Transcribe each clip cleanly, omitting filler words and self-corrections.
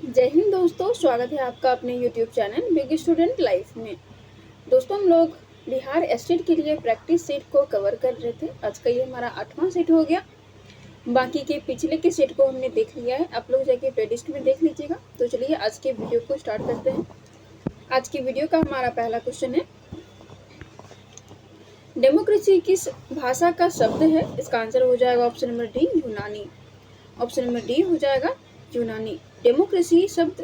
जय हिंद दोस्तों, स्वागत है आपका अपने YouTube channel big student life में। दोस्तों, हम लोग बिहार स्टेट के लिए प्रैक्टिस सेट को कवर कर रहे थे। आज का ये हमारा 8वां सेट हो गया। बाकी के पिछले के सेट को हमने देख लिया है, आप लोग जाके प्लेलिस्ट में देख लीजिएगा। तो चलिए आज के वीडियो को स्टार्ट करते हैं। आज की वीडियो का हमारा पहला क्वेश्चन है, डेमोक्रेसी किस भाषा का शब्द है? इसका आंसर हो जाएगा ऑप्शन नंबर डी, यूनानी। ऑप्शन नंबर डी हो जाएगा यूनानी। डेमोक्रेसी शब्द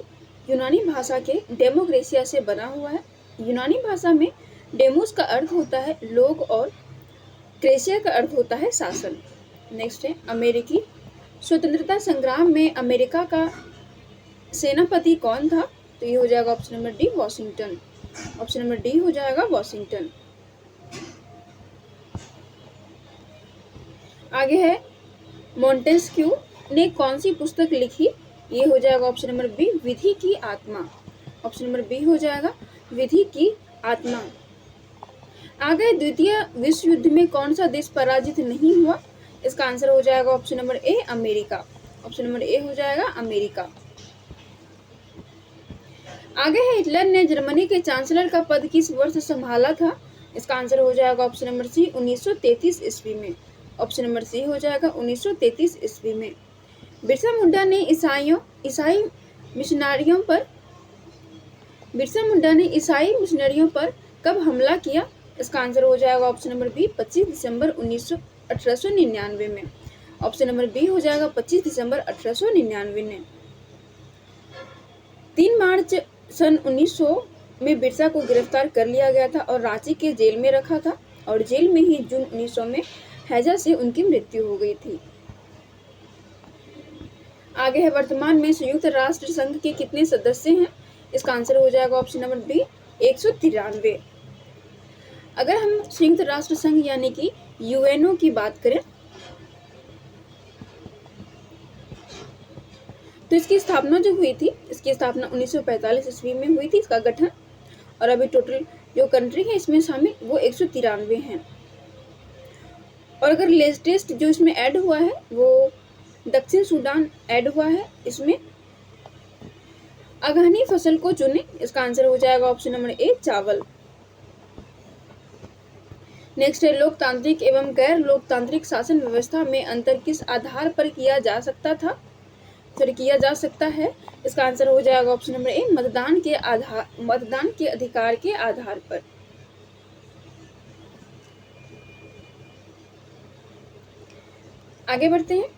यूनानी भाषा के डेमोक्रेसिया से बना हुआ है। यूनानी भाषा में डेमोस का अर्थ होता है लोग और क्रेसिया का अर्थ होता है शासन। नेक्स्ट है, अमेरिकी स्वतंत्रता संग्राम में अमेरिका का सेनापति कौन था? तो ये हो जाएगा option number D, Washington. Option number D हो जाएगा वॉशिंगटन। आगे है, मॉन्टेस्क्यू ने कौन सी पुस्तक लिखी? ये हो जाएगा ऑप्शन नंबर बी, विधि की आत्मा। ऑप्शन नंबर बी हो जाएगा विधि की आत्मा। आगे, द्वितीय विश्व युद्ध में कौन सा देश पराजित नहीं हुआ? इसका आंसर हो जाएगा option number A, America. Option number A हो जाएगा अमेरिका। आगे है, हिटलर ने जर्मनी के चांसलर का पद किस वर्ष संभाला था? इसका आंसर हो जाएगा ऑप्शन नंबर सी, 1933 ईस्वी में। ऑप्शन नंबर सी हो जाएगा 1933 ईस्वी में। बिरसा मुंडा ने ईसाई मिशनरियों पर कब हमला किया? इसका आंसर हो जाएगा ऑप्शन नंबर बी, 25 दिसंबर 1899 में। ऑप्शन नंबर बी हो जाएगा 25 दिसंबर 1899 में। 3 मार्च सन 1900 में बिरसा को गिरफ्तार कर लिया गया था और रांची के जेल में रखा था, और जेल में ही जून 1900 में हैजा से उनकी मृत्यु हो गई थी। आगे है, वर्तमान में संयुक्त राष्ट्र संघ के कितने सदस्य हैं? इसका आंसर हो जाएगा ऑप्शन नंबर बी, 193। अगर हम संयुक्त राष्ट्र संघ यानी कि यूएनओ की बात करें तो इसकी स्थापना जो हुई थी, इसकी स्थापना 1945 ईस्वी में हुई थी, इसका गठन। और अभी टोटल जो कंट्री है इसमें शामिल वो 193 हैं। और अगर लेटेस्ट जो इसमें ऐड हुआ है वो दक्षिण सूडान ऐड हुआ है इसमें। अगहनी फसल को चुने, इसका आंसर हो जाएगा ऑप्शन नंबर ए, चावल। नेक्स्ट है, लोकतांत्रिक एवं गैर लोकतांत्रिक शासन व्यवस्था में अंतर किस आधार पर किया जा सकता है? इसका आंसर हो जाएगा ऑप्शन नंबर ए, मतदान के अधिकार के आधार पर। आगे बढ़ते हैं।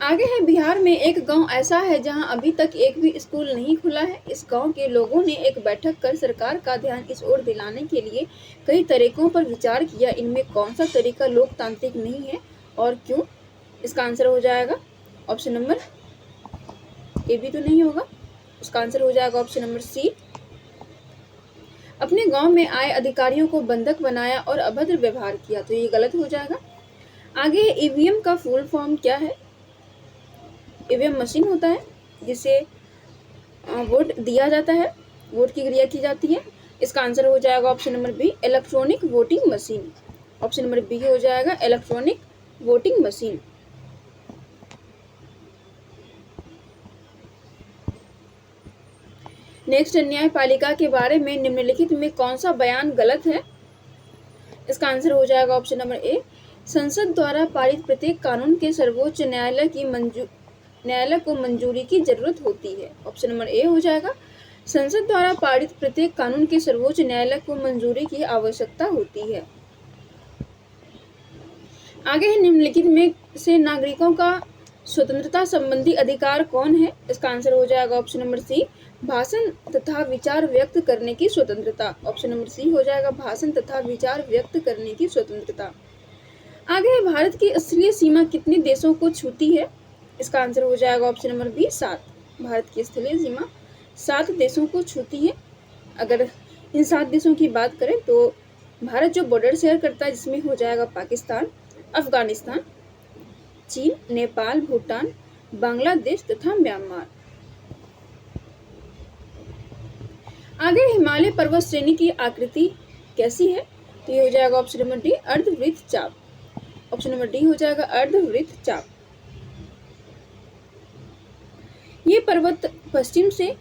आगे है, बिहार में एक गांव ऐसा है जहां अभी तक एक भी स्कूल नहीं खुला है। इस गांव के लोगों ने एक बैठक कर सरकार का ध्यान इस ओर दिलाने के लिए कई तरीकों पर विचार किया। इनमें कौन सा तरीका लोकतांत्रिक नहीं है और क्यों? इसका आंसर हो जाएगा ऑप्शन नंबर ए, भी तो नहीं होगा। उसका आंसर हो जाएगा ऑप्शन नंबर सी, अपने गांव में आए अधिकारियों को बंधक बनाया और अभद्र व्यवहार किया। तो ये गलत हो जाएगा। आगे, ईवीएम का फुल फॉर्म क्या है? ईवीएम मशीन होता है जिसे वोट दिया जाता है, वोट की क्रिया की जाती है। इसका आंसर हो जाएगा option number B, electronic voting machine. Option number B हो जाएगा इलेक्ट्रॉनिक वोटिंग मशीन। नेक्स्ट, न्यायपालिका के बारे में निम्नलिखित में कौन सा बयान गलत है? इसका आंसर हो जाएगा ऑप्शन नंबर ए, संसद द्वारा पारित प्रत्येक कानून के सर्वोच्च न्यायालय को मंजूरी की जरूरत होती है। ऑप्शन नंबर ए हो जाएगा, संसद द्वारा पारित प्रत्येक कानून के सर्वोच्च न्यायालय को मंजूरी की आवश्यकता होती है। आगे है, निम्नलिखित में से नागरिकों का स्वतंत्रता संबंधी अधिकार कौन है? इसका आंसर हो जाएगा ऑप्शन नंबर सी, भाषण तथा विचार व्यक्त करने की स्वतंत्रता। ऑप्शन नंबर सी हो जाएगा, भाषण तथा विचार व्यक्त करने की स्वतंत्रता। आगे है, भारत की स्थलीय सीमा कितने देशों को छूती है? इसका आंसर हो जाएगा ऑप्शन नंबर बी, 7। भारत की स्थलीय सीमा 7 देशों को छूती है। अगर इन 7 देशों की बात करें तो भारत जो बॉर्डर शेयर करता है जिसमें हो जाएगा पाकिस्तान, अफगानिस्तान, चीन, नेपाल, भूटान, बांग्लादेश तथा म्यांमार। आगे, हिमालय पर्वत श्रेणी की आकृति कैसी है? तो ये हो जाएगा ऑप्शन नंबर डी, अर्धवृत्त चाप। ऑप्शन नंबर डी हो जाएगा अर्धवृत्त चाप। ये पर्वत पश्चिम से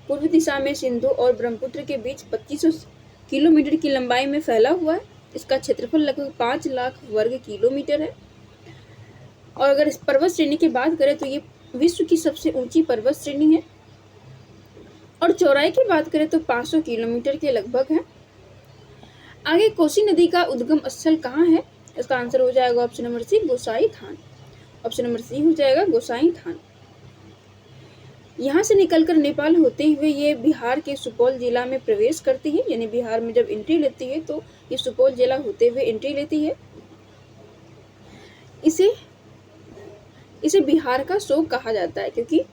पूर्व दिशा में सिंधु और ब्रह्मपुत्र के बीच 2500 किलोमीटर की लंबाई में फैला हुआ है। इसका क्षेत्रफल लगभग 5 लाख वर्ग किलोमीटर है। और अगर इस पर्वत श्रेणी की बात करें तो ये विश्व की सबसे ऊंची पर्वत श्रेणी है। और चौड़ाई की बात करें तो 500 किलोमीटर के लगभग है। आगे कोसी नदी का उद्गम स्थल कहाँ है? इसका आंसर हो जाएगा ऑप्शन नंबर सी, गोसाई थान। ऑप्शन नंबर सी हो जाएगा गोसाई थान। यहाँ से निकलकर नेपाल होते हुए ये बिहार के सुपौल जिला में प्रवेश करती है, यानी बिहार में जब एंट्री लेती है तो ये सुपौल जिला होते हुए एंट्री लेती है। इसे बिहार का शोक कहा जाता है, क्योंकि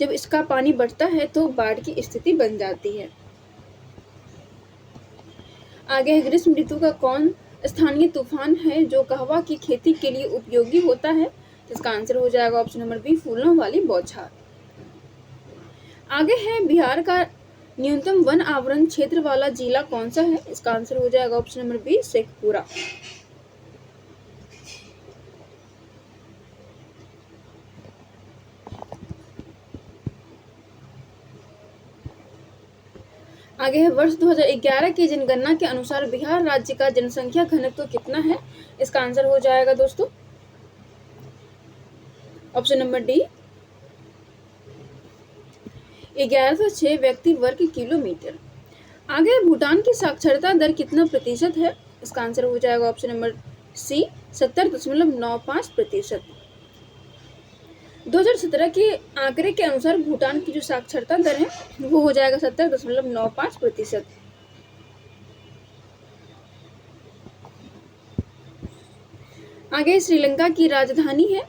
जब इसका पानी बढ़ता है तो बाढ़ की स्थिति बन जाती है। आगे है, ग्रीष्म ऋतु का कौन स्थानीय तूफान है जो कहवा की खेती के लिए उपयोगी होता है? इसका आंसर हो जाएगा ऑप्शन नंबर बी, फूलों वाली बौछार। आगे है, बिहार का न्यूनतम वन आवरण क्षेत्र वाला जिला कौन सा है? इसका आंसर हो जाएगा ऑप्शन नंबर बी, शेखपुरा। आगे है, वर्ष 2011 की जनगणना के अनुसार बिहार राज्य का जनसंख्या घनत्व कितना है? इसका आंसर हो जाएगा दोस्तों ऑप्शन नंबर डी, 1106 व्यक्ति वर्ग किलोमीटर। आगे, भूटान की साक्षरता दर कितना प्रतिशत है? इसका आंसर हो जाएगा ऑप्शन नंबर सी, 70.95%। 2017 के आंकड़े के अनुसार भूटान की जो साक्षरता दर है वो हो जाएगा 70.95%। आगे, श्रीलंका की राजधानी है,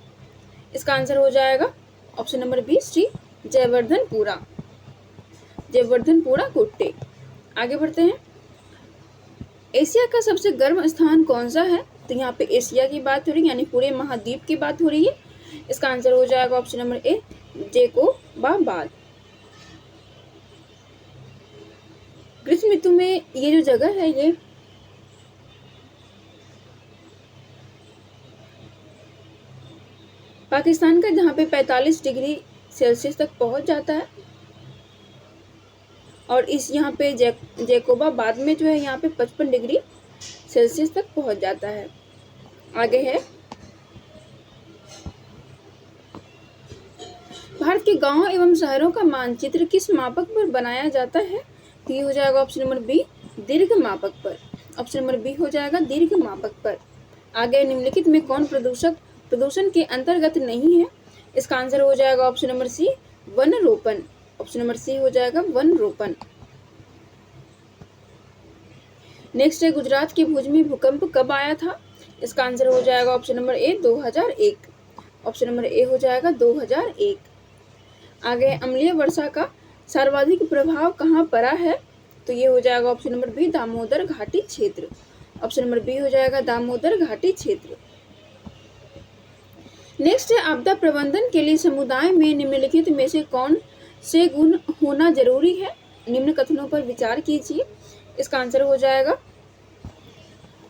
इसका आंसर हो जाएगा option number B, Shri जयवर्धनपुरा। जयवर्धनपुरा Kotte. आगे बढ़ते हैं, एशिया का सबसे गर्म स्थान कौन सा है? तो यहाँ पे एशिया की बात हो रही है, यानी पूरे महाद्वीप की बात हो रही है। इसका आंसर हो जाएगा ऑप्शन नंबर ए, जैकोबाबाद। ग्रीष्म ऋतु में ये जो जगह है ये पाकिस्तान का, जहाँ पे 45 डिग्री सेल्सियस तक पहुंच जाता है। और इस यहाँ पे जैकोबाबाद में जो है यहाँ पे 55 डिग्री सेल्सियस तक पहुंच जाता है। आगे है, भारत के गांवों एवं शहरों का मानचित्र किस मापक पर बनाया जाता है? तो ये हो जाएगा ऑप्शन नंबर बी, दीर्घ मापक पर। ऑप्शन नंबर बी हो जाएगा दीर्घ मापक पर। आगे, निम्नलिखित में कौन प्रदूषण के अंतर्गत नहीं है? इसका आंसर हो जाएगा ऑप्शन नंबर सी, वन रोपण। ऑप्शन नंबर सी हो जाएगा वन रोपण। नेक्स्ट है, गुजरात के भुज में भूकंप कब आया था? इसका आंसर हो जाएगा option number A, 2001। Option number A हो जाएगा 2001। आगे, अम्लीय वर्षा का सर्वाधिक प्रभाव कहाँ पड़ा है? तो ये हो जाएगा ऑप्शन नंबर बी, दामोदर घाटी क्षेत्र। ऑप्शन नंबर बी हो जाएगा दामोदर घाटी क्षेत्र। नेक्स्ट है, आपदा प्रबंधन के लिए समुदाय में निम्नलिखित में से कौन से गुण होना जरूरी है? निम्न कथनों पर विचार कीजिए। इसका आंसर हो जाएगा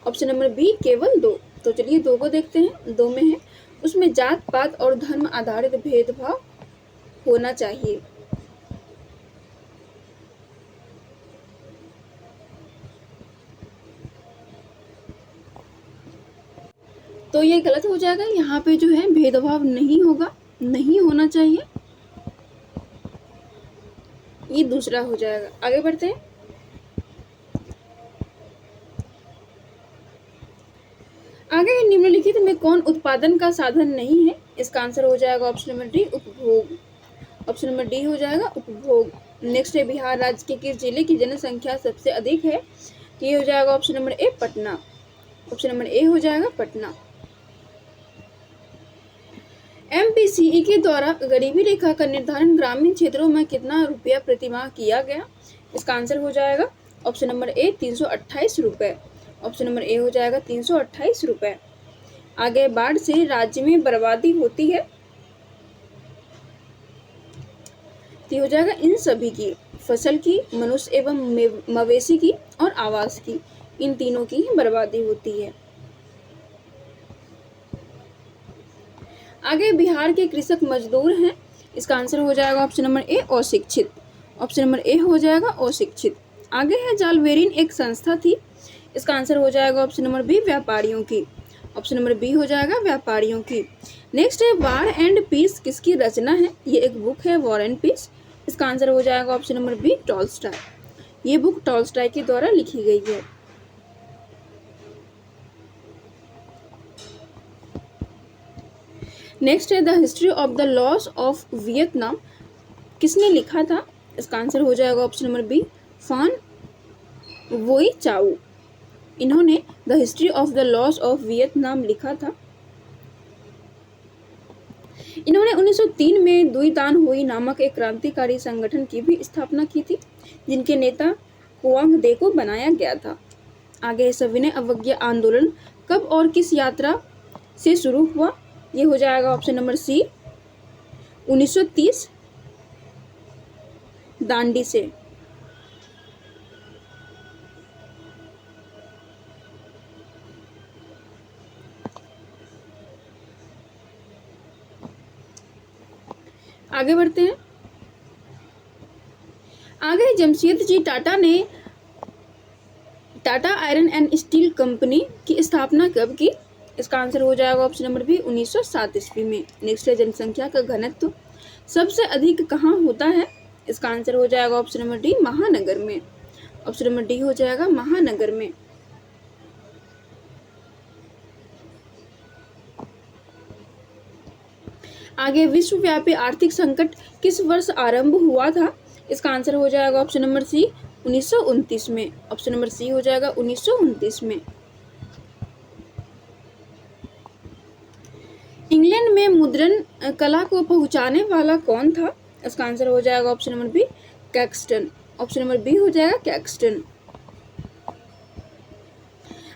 ऑप्शन नंबर बी, केवल 2। तो चलिए 2 को देखते हैं। 2 में है, उसमें जात पात और धर्म आधारित भेदभाव होना चाहिए। तो ये गलत हो जाएगा, यहाँ पे जो है भेदभाव नहीं होगा, नहीं होना चाहिए, ये दूसरा हो जाएगा। आगे बढ़ते हैं, आगे, निम्नलिखित में कौन उत्पादन का साधन नहीं है? इसका आंसर हो जाएगा ऑप्शन नंबर डी, उपभोग। ऑप्शन नंबर डी हो जाएगा उपभोग। नेक्स्ट है, बिहार राज्य के किस जिले की जनसंख्या सबसे अधिक है? तो ये हो जाएगा option number A, Patna. Option number A हो जाएगा पटना। MPCE के द्वारा गरीबी रेखा का निर्धारण ग्रामीण क्षेत्रों में कितना रुपया प्रतिमाह किया गया? इसका आंसर हो जाएगा ऑप्शन नंबर ए, 328 रुपये। ऑप्शन नंबर ए हो जाएगा 328 रुपये। आगे, बाढ़ से राज्य में बर्बादी होती है, तो हो जाएगा इन सभी की, फसल की, मनुष्य एवं मवेशी की और आवास की, इन तीनों की ही बर्बादी होती है। आगे, बिहार के कृषक मजदूर हैं इसका आंसर हो जाएगा ऑप्शन नंबर ए अशिक्षित। ऑप्शन नंबर ए हो जाएगा अशिक्षित। आगे है जालवेरिन एक संस्था थी। इसका आंसर हो जाएगा ऑप्शन नंबर बी व्यापारियों की। ऑप्शन नंबर बी हो जाएगा व्यापारियों की। नेक्स्ट है वार एंड पीस किसकी रचना है? ये एक बुक है वॉर एंड पीस। इसका आंसर हो जाएगा ऑप्शन नंबर बी टॉल्स्टॉय। ये बुक टॉल्स्टॉय के द्वारा लिखी गई है। नेक्स्ट है the history of the loss of Vietnam किसने लिखा था? इसका आंसर हो जाएगा ऑप्शन नंबर बी फान वोई चाउ। इन्होंने the history of the loss of Vietnam लिखा था। इन्होंने 1903 में दुई तान हुई नामक एक क्रांतिकारी संगठन की भी स्थापना की थी, जिनके नेता कुआंग दे को बनाया गया था। आगे सविनय अवज्ञा आंदोलन कब और किस यात्रा से शुरू हुआ? ये हो जाएगा ऑप्शन नंबर सी 1930 दांडी से। आगे बढ़ते हैं। आगे जमशेद जी टाटा ने Tata iron and steel company की स्थापना कब की? इसका आंसर हो जाएगा ऑप्शन नंबर बी 1907 ईस्वी में। नेक्स्ट है जनसंख्या का घनत्व सबसे अधिक कहाँ होता है? इसका आंसर हो जाएगा ऑप्शन नंबर डी महानगर में। ऑप्शन नंबर डी हो जाएगा महानगर में। आगे विश्वव्यापी आर्थिक संकट किस वर्ष आरंभ हुआ था? इसका आंसर हो जाएगा ऑप्शन नंबर सी 1929 में। ऑप्शन नंबर सी हो जाएगा 1929 में। इंग्लैंड में मुद्रण कला को पहुंचाने वाला कौन था? इसका आंसर हो जाएगा option number B Caxton. Option number B हो जाएगा कैक्सटन।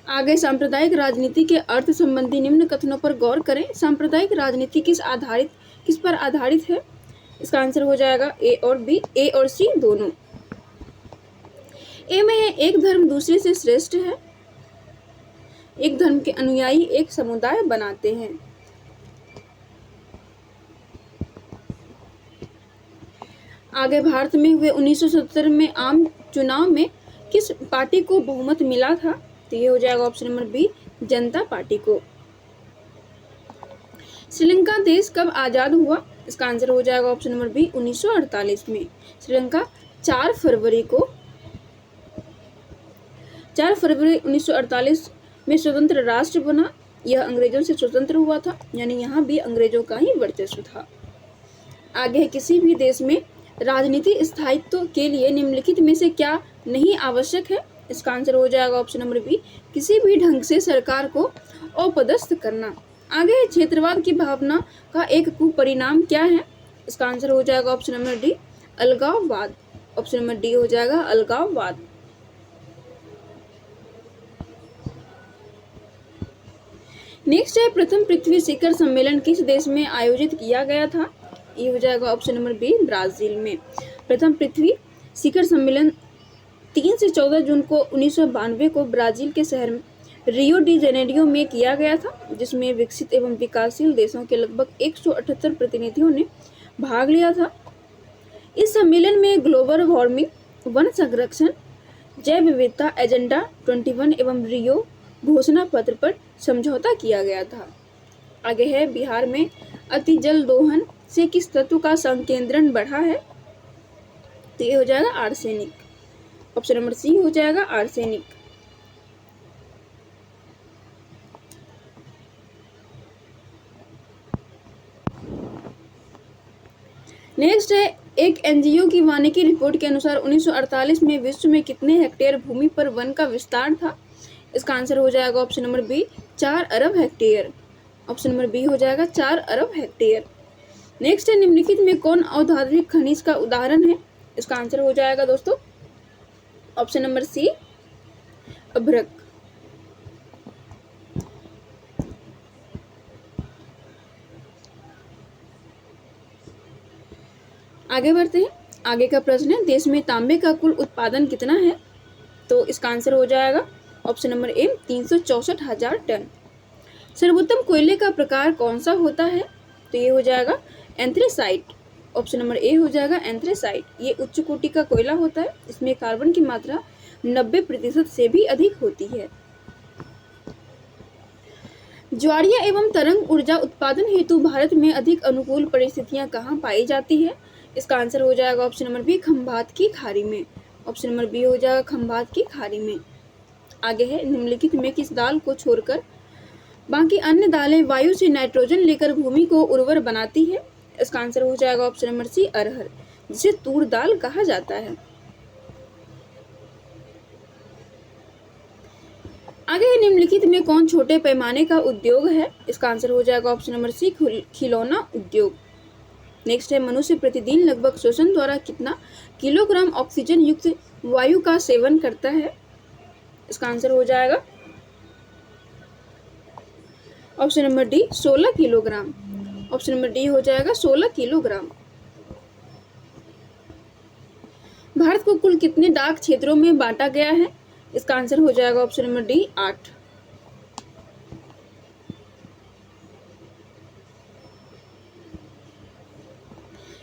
आगे सांप्रदायिक राजनीति के अर्थ संबंधी निम्न कथनों पर गौर करें। सांप्रदायिक राजनीति किस पर आधारित है? इसका आंसर हो जाएगा ए और बी, ए और सी दोनों। ए में है एक धर्म दूसरे से श्रेष्ठ है। एक धर्म के अनुयायी एक समुदाय बनाते हैं। आगे भारत में हुए 1970 में आम चुनाव में किस पार्टी को बहुमत मिला था? तो ये हो जाएगा ऑप्शन नंबर बी जनता पार्टी को। श्रीलंका देश कब आजाद हुआ? इसका आंसर हो जाएगा ऑप्शन नंबर बी 1948 में। श्रीलंका 4 फरवरी 1948 में स्वतंत्र राष्ट्र बना। यह अंग्रेजों से स्वतंत्र हुआ था, यानी यहाँ भी अंग्रेजों का ही वर्चस्व था। आगे किसी भी देश में राजनीति स्थायित्व के लिए निम्नलिखित में से क्या नहीं आवश्यक है? इसका आंसर हो जाएगा ऑप्शन नंबर बी किसी भी ढंग से सरकार को अपदस्थ करना। आगे क्षेत्रवाद की भावना का एक कुपरिणाम क्या है? इसका आंसर हो जाएगा ऑप्शन नंबर डी अलगाववाद। ऑप्शन नंबर डी हो जाएगा अलगाववाद। नेक्स्ट है प्रथम पृथ्वी शिखर सम्मेलन किस देश में आयोजित किया गया था? ये हो जाएगा ऑप्शन नंबर बी ब्राजील में। प्रथम पृथ्वी शिखर सम्मेलन 3 से 14 जून को 1992 को ब्राजील के शहर रियो डी जेनेरियो में किया गया था, जिसमें विकसित एवं विकासशील देशों के लगभग 178 प्रतिनिधियों ने भाग लिया था। इस सम्मेलन में ग्लोबल वार्मिंग, वन संरक्षण, जैव विविधता एजेंडा 21 एवं रियो घोषणा पत्र पर समझौता किया गया था। आगे है बिहार में अति जल दोहन से किस तत्व का संकेंद्रण बढ़ा है? तो ये हो जाएगा आर्सेनिक। ऑप्शन नंबर सी हो जाएगा आर्सेनिक। नेक्स्ट है एक एनजीओ की वानिकी रिपोर्ट के अनुसार 1948 में विश्व में कितने हेक्टेयर भूमि पर वन का विस्तार था? इसका आंसर हो जाएगा ऑप्शन नंबर बी 4 अरब हेक्टेयर। ऑप्शन नंबर बी हो जाएगा 4 अरब हेक्टेयर। नेक्स्ट है निम्नलिखित में कौन औद्योगिक खनिज का उदाहरण है? इसका आंसर हो जाएगा दोस्तों ऑप्शन नंबर सी अभ्रक। आगे बढ़ते हैं। आगे का प्रश्न है देश में तांबे का कुल उत्पादन कितना है? तो इसका आंसर हो जाएगा ऑप्शन नंबर ए 364,000 टन। सर्वोत्तम कोयले का प्रकार कौन सा होता है? तो ये हो जाएगा एंथ्रेसाइट। ऑप्शन नंबर ए हो जाएगा एंथ्रेसाइट। ये उच्च कोटि का कोयला होता है, इसमें कार्बन की मात्रा 90% से भी अधिक होती है। ज्वारीय एवं तरंग ऊर्जा उत्पादन हेतु भारत में अधिक अनुकूल परिस्थितियां कहाँ पाई जाती है? इसका आंसर हो जाएगा ऑप्शन नंबर बी खंभात की खाड़ी में। ऑप्शन नंबर बी हो जाएगा खंभात की खाड़ी में। आगे है, निम्नलिखित में किस दाल को छोड़कर बाकी अन्य दालें वायु से नाइट्रोजन लेकर भूमि को उर्वर बनाती है? इसका आंसर हो जाएगा ऑप्शन नंबर सी अरहर, जिसे तूर दाल कहा जाता है। आगे है, निम्नलिखित में कौन छोटे पैमाने का उद्योग है? इसका आंसर हो जाएगा ऑप्शन नंबर सी खिलौना उद्योग। नेक्स्ट है, मनुष्य प्रतिदिन लगभग श्वसन द्वारा कितना किलोग्राम ऑक्सीजन युक्त वायु का सेवन करता है? इसका आंसर हो जाएगा option number D 16 kilogram. Option number D हो जाएगा 16 किलोग्राम। भारत को कुल कितने डाक क्षेत्रों में बांटा गया है? इसका आंसर हो जाएगा ऑप्शन नंबर डी 8।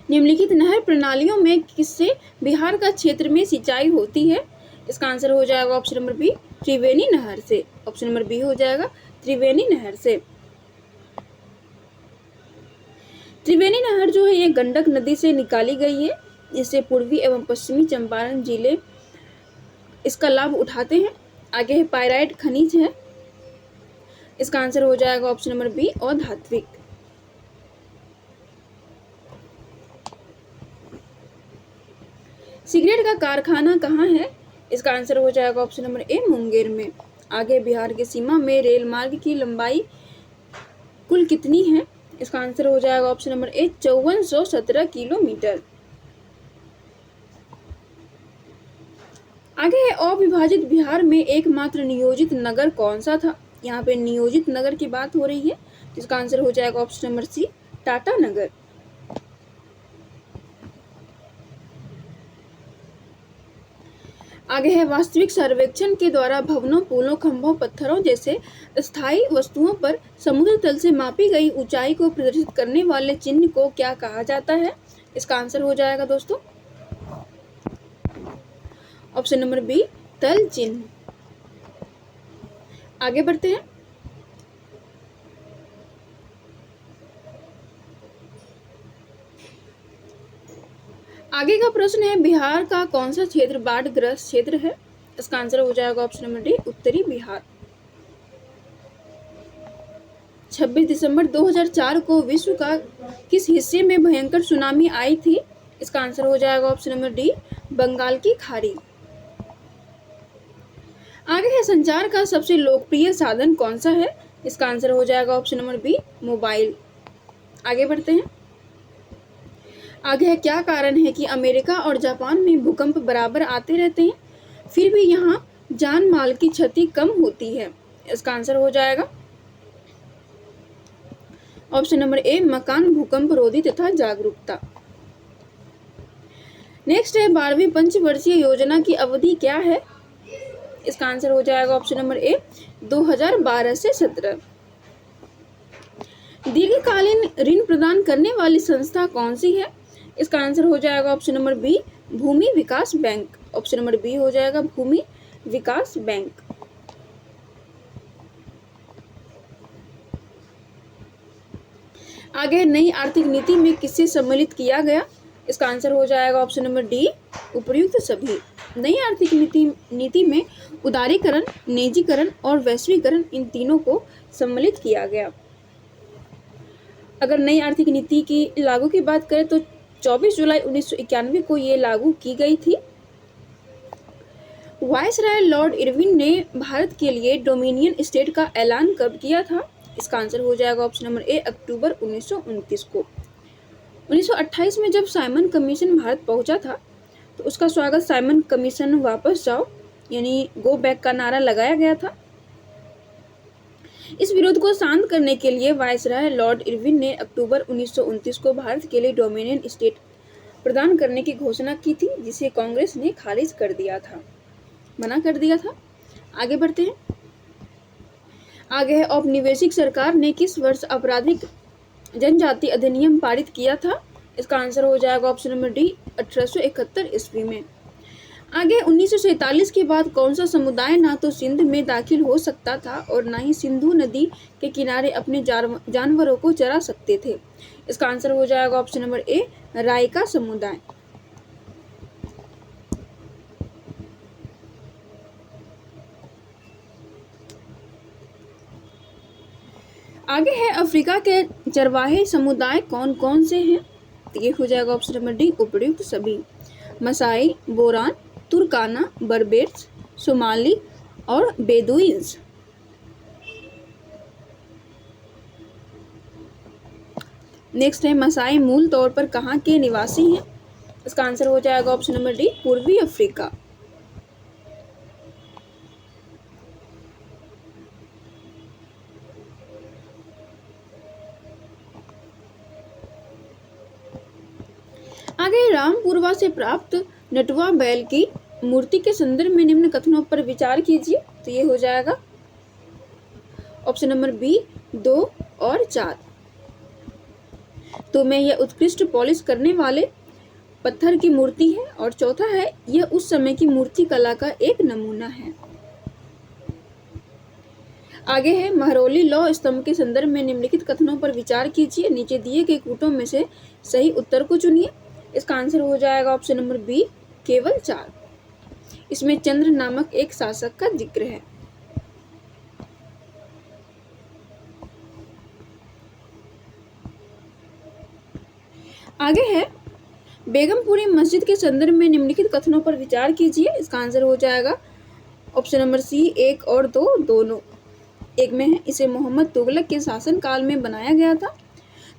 निम्नलिखित नहर प्रणालियों में किससे बिहार का क्षेत्र में सिंचाई होती है? इसका आंसर हो जाएगा ऑप्शन नंबर बी त्रिवेणी नहर से। ऑप्शन नंबर बी हो जाएगा त्रिवेणी नहर से। त्रिवेणी नहर जो है ये गंडक नदी से निकाली गई है, इससे पूर्वी एवं पश्चिमी चंपारण जिले इसका लाभ उठाते हैं। आगे है, पाइराइट खनिज है, इसका आंसर हो जाएगा ऑप्शन नंबर बी अधात्विक। सिगरेट का कारखाना कहाँ है? इसका आंसर हो जाएगा ऑप्शन नंबर ए मुंगेर में। आगे, बिहार की सीमा में रेल मार्ग की लंबाई कुल कितनी है? इसका आंसर हो जाएगा ऑप्शन नंबर ए 5417 किलोमीटर। आगे है, अविभाजित बिहार में एकमात्र नियोजित नगर कौन सा था? यहाँ पे नियोजित नगर की बात हो रही है, इसका आंसर हो जाएगा ऑप्शन नंबर सी टाटा नगर। आगे है, वास्तविक सर्वेक्षण के द्वारा भवनों, पुलों, खंभों, पत्थरों जैसे स्थायी वस्तुओं पर समुद्र तल से मापी गई ऊंचाई को प्रदर्शित करने वाले चिन्ह को क्या कहा जाता है? इसका आंसर हो जाएगा दोस्तों ऑप्शन नंबर बी तल चिन्ह। आगे बढ़ते हैं। आगे का प्रश्न है, बिहार का कौन सा क्षेत्र बाढ़ ग्रस्त क्षेत्र है? इसका आंसर हो जाएगा ऑप्शन नंबर डी उत्तरी बिहार। 26 दिसंबर 2004 को विश्व का किस हिस्से में भयंकर सुनामी आई थी? इसका आंसर हो जाएगा ऑप्शन नंबर डी बंगाल की खाड़ी। आगे है, संचार का सबसे लोकप्रिय साधन कौन सा है? इसका आंसर हो जाएगा ऑप्शन नंबर बी मोबाइल। आगे बढ़ते हैं। आगे है, क्या कारण है कि अमेरिका और जापान में भूकंप बराबर आते रहते हैं, फिर भी यहाँ जान माल की क्षति कम होती है? इसका आंसर हो जाएगा ऑप्शन नंबर ए मकान भूकंप रोधी तथा जागरूकता। नेक्स्ट है, 12वीं पंचवर्षीय योजना की अवधि क्या है? इसका आंसर हो जाएगा ऑप्शन नंबर ए 2012 से 17। दीर्घकालीन ऋण प्रदान करने वाली संस्था कौन सी है? इसका आंसर हो जाएगा ऑप्शन नंबर बी भूमि विकास बैंक। ऑप्शन नंबर बी हो जाएगा भूमि विकास बैंक। आगे, नई आर्थिक नीति में किससे सम्मिलित किया गया? इसका आंसर हो जाएगा ऑप्शन नंबर डी उपर्युक्त सभी। नई आर्थिक नीति में उदारीकरण, निजीकरण और वैश्वीकरण इन तीनों को सम्मिलित किया गया। अगर नई आर्थिक नीति की लागू की बात करें तो 24 जुलाई 1991 को ये लागू की गई थी। वायसराय लॉर्ड इरविन ने भारत के लिए डोमिनियन स्टेट का ऐलान कब किया था? इसका आंसर हो जाएगा ऑप्शन नंबर ए अक्टूबर 1929 को। 1928 में जब साइमन कमीशन भारत पहुंचा था तो उसका स्वागत साइमन कमीशन वापस जाओ यानी गो बैक का नारा लगाया गया था। इस विरोध को शांत करने के लिए वायसराय लॉर्ड इरविन ने अक्टूबर 1929 को भारत के लिए डोमिनियन स्टेट प्रदान करने की घोषणा की थी, जिसे कांग्रेस ने खारिज कर दिया था, मना कर दिया था। आगे बढ़ते हैं। आगे है, औपनिवेशिक सरकार ने किस वर्ष आपराधिक जनजाति अधिनियम पारित किया था? इसका आंसर हो जाएगा ऑप्शन नंबर डी 1871 ईस्वी में। आगे 1947 के बाद कौन सा समुदाय ना तो सिंध में दाखिल हो सकता था और ना ही सिंधु नदी के किनारे अपने जानवरों को चरा सकते थे। इसका आंसर हो जाएगा ऑप्शन नंबर ए रायका समुदाय। आगे है अफ्रीका के चरवाहे समुदाय कौन कौन से हैं? तो ये हो जाएगा ऑप्शन नंबर डी उपयुक्त सभी। मसाई, बोरान, तुर्काना, बर्बेर्स, सोमाली और बेदुइन्स। नेक्स्ट है मसाई मूल तौर पर कहाँ के निवासी हैं? इसका आंसर हो जाएगा ऑप्शन नंबर डी पूर्वी अफ्रीका। आगे रामपुरवा से प्राप्त नटवा बैल की मूर्ति के संदर्भ में निम्न कथनों पर विचार कीजिए। तो ये हो जाएगा ऑप्शन नंबर बी 2 और 4। तो में यह उत्कृष्ट पॉलिश करने वाले पत्थर की मूर्ति है और चौथा है यह उस समय की मूर्ति कला का एक नमूना है। आगे है महरौली लौह स्तंभ के संदर्भ में निम्नलिखित कथनों पर विचार कीजिए। नीचे दिए गए कूटों में से सही उत्तर को चुनिए। इसका आंसर हो जाएगा ऑप्शन नंबर बी केवल 4। इसमें चंद्र नामक एक शासक का जिक्र है। आगे है बेगमपुरी मस्जिद के संदर्भ में निम्नलिखित कथनों पर विचार कीजिए। इसका आंसर हो जाएगा ऑप्शन नंबर सी 1 और 2 दोनों। एक में है इसे मोहम्मद तुगलक के शासनकाल में बनाया गया था।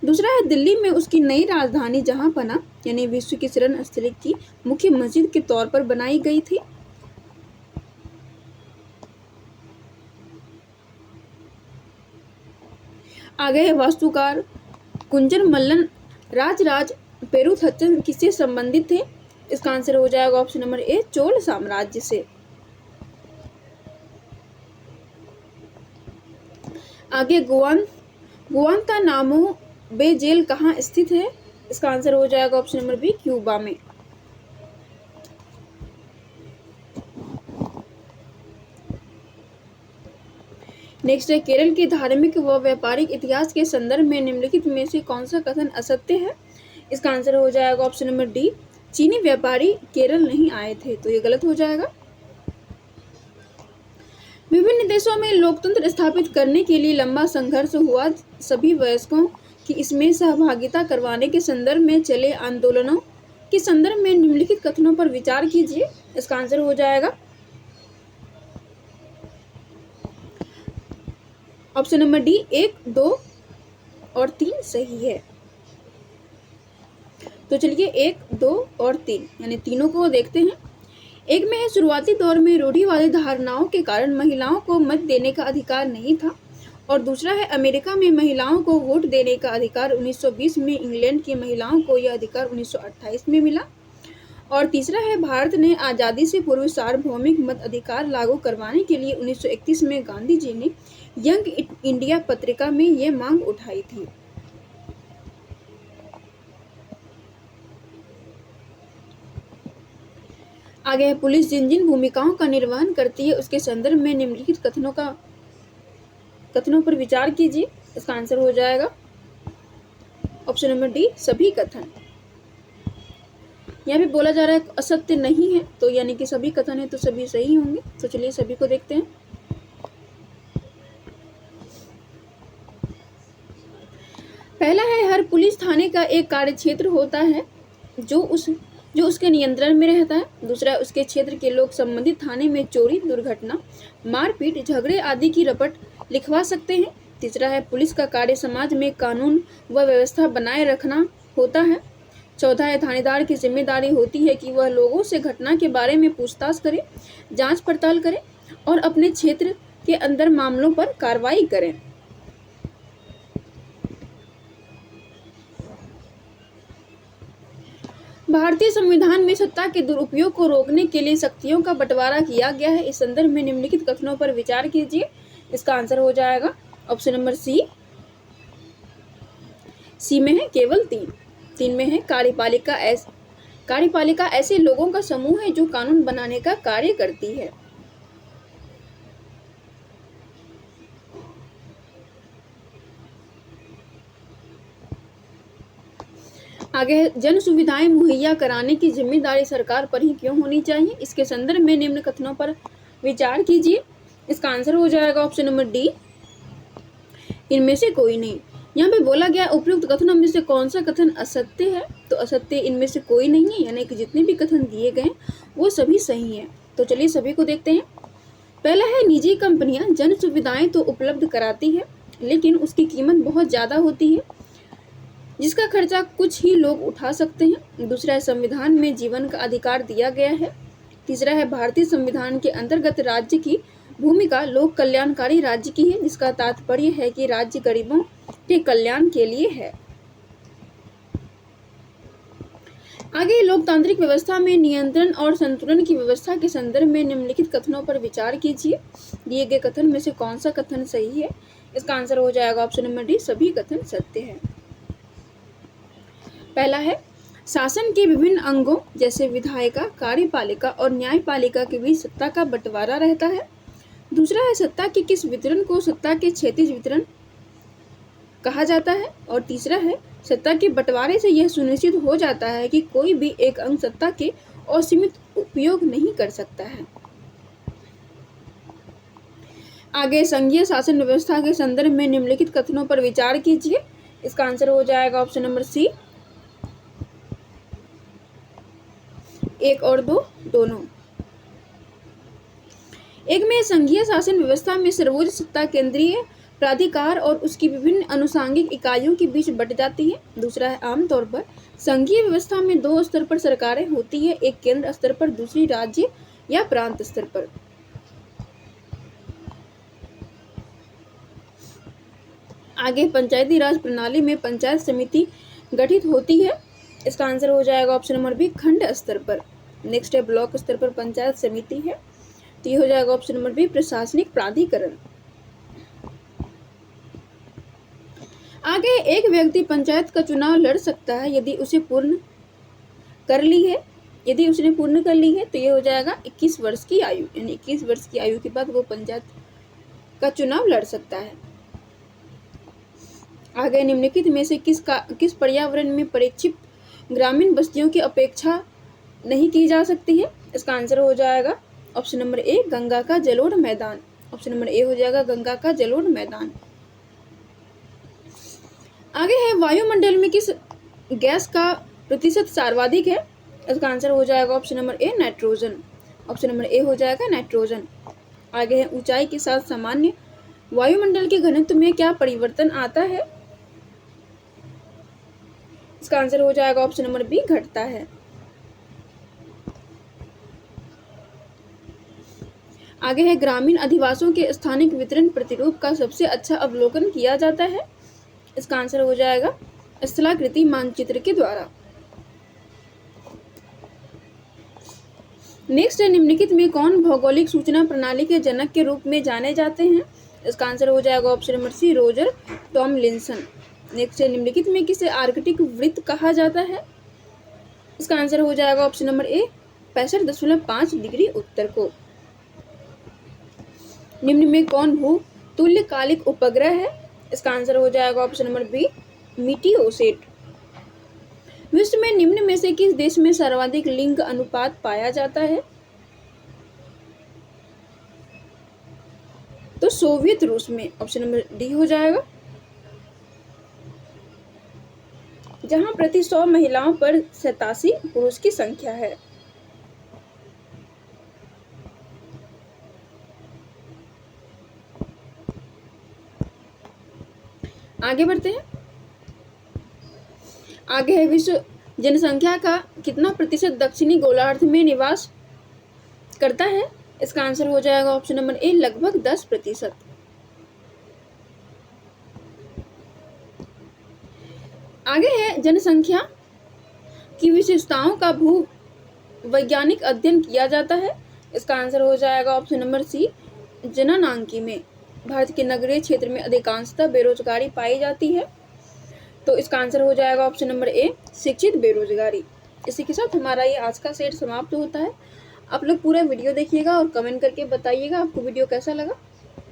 दूसरा है दिल्ली में उसकी नई राजधानी जहांपना यानी विश्व की शरण स्थली की मुख्य मस्जिद के तौर पर बनाई गई थी। आगे है वास्तुकार कुंजर मल्लन राजराज पेरुथचन किससे संबंधित थे? इसका आंसर हो जाएगा ऑप्शन नंबर ए चोल साम्राज्य से। आगे गुआंतानामो बे जेल कहाँ स्थित है? इसका आंसर हो जाएगा ऑप्शन नंबर बी क्यूबा में। नेक्स्ट है केरल के धार्मिक व व्यापारिक इतिहास के संदर्भ में निम्नलिखित में से कौन सा कथन असत्य है? इसका आंसर हो जाएगा ऑप्शन नंबर डी चीनी व्यापारी केरल नहीं आए थे। तो ये गलत हो जाएगा। विभिन्न देशों में लोकतंत्र स्थापित करने के लिए लंबा संघर्ष हुआ। सभी वयस्कों की इसमें सहभागिता करवाने के संदर्भ में चले आंदोलनों के संदर्भ में निम्नलिखित कथनों पर विचार कीजिए। इसका आंसर हो जाएगा ऑप्शन नंबर डी 1, 2 और 3 सही है। तो चलिए 1, 2 और 3 यानी तीनों को देखते हैं। एक में है शुरुआती दौर में रूढ़िवादी धारणाओं के कारण महिलाओं को मत देने का अधिकार नहीं था और दूसरा है अमेरिका में महिलाओं को वोट देने का अधिकार 1920 में, इंग्लैंड की महिलाओं को यह अधिकार 1928 में मिला और तीसरा है भारत ने आज़ादी से पूर्व सार्वभौमिक मत अधिकार लागू करवाने के लिए 1931 में गांधी जी ने यंग इंडिया पत्रिका में ये मांग उठाई थी। आगे है पुलिस जिन जिन भूमिकाओं का निर्वहन करती है उसके संदर्भ में निम्नलिखित कथनों पर विचार कीजिए। इसका आंसर हो जाएगा ऑप्शन नंबर डी सभी कथन। यहाँ पे बोला जा रहा है असत्य नहीं है तो यानी कि सभी कथन है तो सभी सही होंगे। तो चलिए सभी को देखते हैं। पहला है हर पुलिस थाने का एक कार्यक्षेत्र होता है जो उसके नियंत्रण में रहता है। दूसरा उसके क्षेत्र के लोग संबंधित थाने में चोरी, दुर्घटना, मारपीट, झगड़े आदि की रपट लिखवा सकते हैं। तीसरा है पुलिस का कार्य समाज में कानून व व्यवस्था बनाए रखना होता है। चौथा है थानेदार की जिम्मेदारी होती है कि वह लोगों से घटना के बारे में पूछताछ करे, जांच पड़ताल करे और अपने क्षेत्र के अंदर मामलों पर कार्रवाई करे। भारतीय संविधान में सत्ता के दुरुपयोग को रोकने के लिए शक्तियों का बंटवारा किया गया है। इस संदर्भ में निम्नलिखित कथनों पर विचार कीजिए। इसका आंसर हो जाएगा ऑप्शन नंबर सी में है केवल 3। 3 में है कार्यपालिका ऐसे लोगों का समूह है जो कानून बनाने का कार्य करती है। आगे है, जन सुविधाएं मुहैया कराने की जिम्मेदारी सरकार पर ही क्यों होनी चाहिए? इसके संदर्भ में निम्न कथनों पर विचार कीजिए। इसका आंसर हो जाएगा ऑप्शन नंबर डी, इनमें से कोई नहीं। यहाँ पे बोला गया उपयुक्त कथनों में से कौन सा कथन असत्य है? तो असत्य इनमें से कोई नहीं है, यानी कि जितने भी कथन दिए गए वो सभी सही हैं। तो चलिए सभी को देखते हैं। पहला है, निजी कंपनियां जन सुविधाएं तो उपलब्ध कराती है, लेकिन उसकी कीमत बहुत ज़्यादा होती है, जिसका खर्चा कुछ ही लोग उठा सकते हैं। दूसरा है, संविधान में जीवन का अधिकार दिया गया है। तीसरा है, भारतीय संविधान के अंतर्गत राज्य की भूमिका लोक कल्याणकारी राज्य की है, जिसका तात्पर्य है कि राज्य गरीबों के कल्याण के लिए है। आगे, लोकतांत्रिक व्यवस्था में नियंत्रण और संतुलन की व्यवस्था के संदर्भ में निम्नलिखित कथनों पर विचार कीजिए। दिए गए कथन में से कौन सा कथन सही है? इसका आंसर हो जाएगा ऑप्शन नंबर डी, सभी कथन सत्य है। पहला है, शासन के विभिन्न अंगों जैसे विधायिका, कार्यपालिका और न्यायपालिका के बीच सत्ता का बंटवारा रहता है। दूसरा है, सत्ता के किस वितरण को सत्ता के क्षैतिज वितरण कहा जाता है। और तीसरा है, सत्ता के बंटवारे से यह सुनिश्चित हो जाता है कि कोई भी एक अंग सत्ता के असीमित उपयोग नहीं कर सकता है। आगे, संघीय शासन व्यवस्था के संदर्भ में निम्नलिखित कथनों पर विचार कीजिए। इसका आंसर हो जाएगा ऑप्शन नंबर सी, 1 और 2 दोनों। एक में, संघीय शासन व्यवस्था में सर्वोच्च सत्ता केंद्रीय प्राधिकार और उसकी विभिन्न अनुषांगिक इकाइयों के बीच बट जाती है। दूसरा है, आमतौर पर संघीय व्यवस्था में 2 स्तर पर सरकारें होती है, एक केंद्र स्तर पर, दूसरी राज्य या प्रांत स्तर पर। आगे, पंचायती राज प्रणाली में पंचायत समिति गठित होती है। इसका आंसर हो जाएगा ऑप्शन नंबर बी, खंड स्तर पर। नेक्स्ट है, ब्लॉक स्तर पर पंचायत समिति है, तो ये हो जाएगा ऑप्शन नंबर बी, प्रशासनिक प्राधिकरण। आगे, एक व्यक्ति पंचायत का चुनाव लड़ सकता है यदि उसने पूर्ण कर ली है तो ये हो जाएगा 21 वर्ष की आयु, यानी 21 वर्ष की आयु के बाद वो पंचायत का चुनाव लड़ सकता है। आगे, निम्नलिखित में से किस पर्यावरण में परिक्षिप्त ग्रामीण बस्तियों की अपेक्षा नहीं की जा सकती है? इसका आंसर हो जाएगा ऑप्शन नंबर ए, गंगा का जलोढ़ मैदान। ऑप्शन नंबर ए हो जाएगा गंगा का जलोढ़ मैदान। आगे है, वायुमंडल में किस गैस का प्रतिशत सर्वाधिक है? इसका आंसर हो जाएगा option number A, nitrogen. Option number A हो जाएगा नाइट्रोजन। आगे है, ऊंचाई के साथ सामान्य वायुमंडल के घनत्व में क्या परिवर्तन आता है? इसका आंसर हो जाएगा ऑप्शन नंबर बी, घटता है। आगे है, ग्रामीण अधिवासों के स्थानिक वितरण प्रतिरूप का सबसे अच्छा अवलोकन किया जाता है। इसका आंसर हो जाएगा स्थलाकृति मानचित्र के द्वारा। नेक्स्ट है, निम्नलिखित में कौन भौगोलिक सूचना प्रणाली के जनक के रूप में जाने जाते हैं? इसका आंसर हो जाएगा option number C, Roger Tomlinson. Next है, निम्नलिखित में किसे आर्कटिक वृत्त कहा जाता है? इसका आंसर हो जाएगा ऑप्शन नंबर ए, 65.5 डिग्री उत्तर को। निम्न में कौन भू तुल्यकालिक उपग्रह है? इसका आंसर हो जाएगा ऑप्शन नंबर बी, मीटियोसेट। विश्व में निम्न में से किस देश में सर्वाधिक लिंग अनुपात पाया जाता है? तो सोवियत रूस में। ऑप्शन नंबर डी हो जाएगा, जहां प्रति 100 महिलाओं पर 87 पुरुष की संख्या है। आगे बढ़ते हैं। आगे है, विश्व जनसंख्या का कितना प्रतिशत दक्षिणी गोलार्ध में निवास करता है? इसका आंसर हो जाएगा ऑप्शन नंबर ए, लगभग 10%। आगे है, जनसंख्या की विशेषताओं का भू वैज्ञानिक अध्ययन किया जाता है। इसका आंसर हो जाएगा ऑप्शन नंबर सी, जननांकी में। भारत के नगरीय क्षेत्र में अधिकांशतः बेरोजगारी पाई जाती है। तो इसका आंसर हो जाएगा ऑप्शन नंबर ए, शिक्षित बेरोजगारी। इसी के साथ हमारा ये आज का सेट समाप्त होता है। आप लोग पूरा वीडियो देखिएगा और कमेंट करके बताइएगा आपको वीडियो कैसा लगा।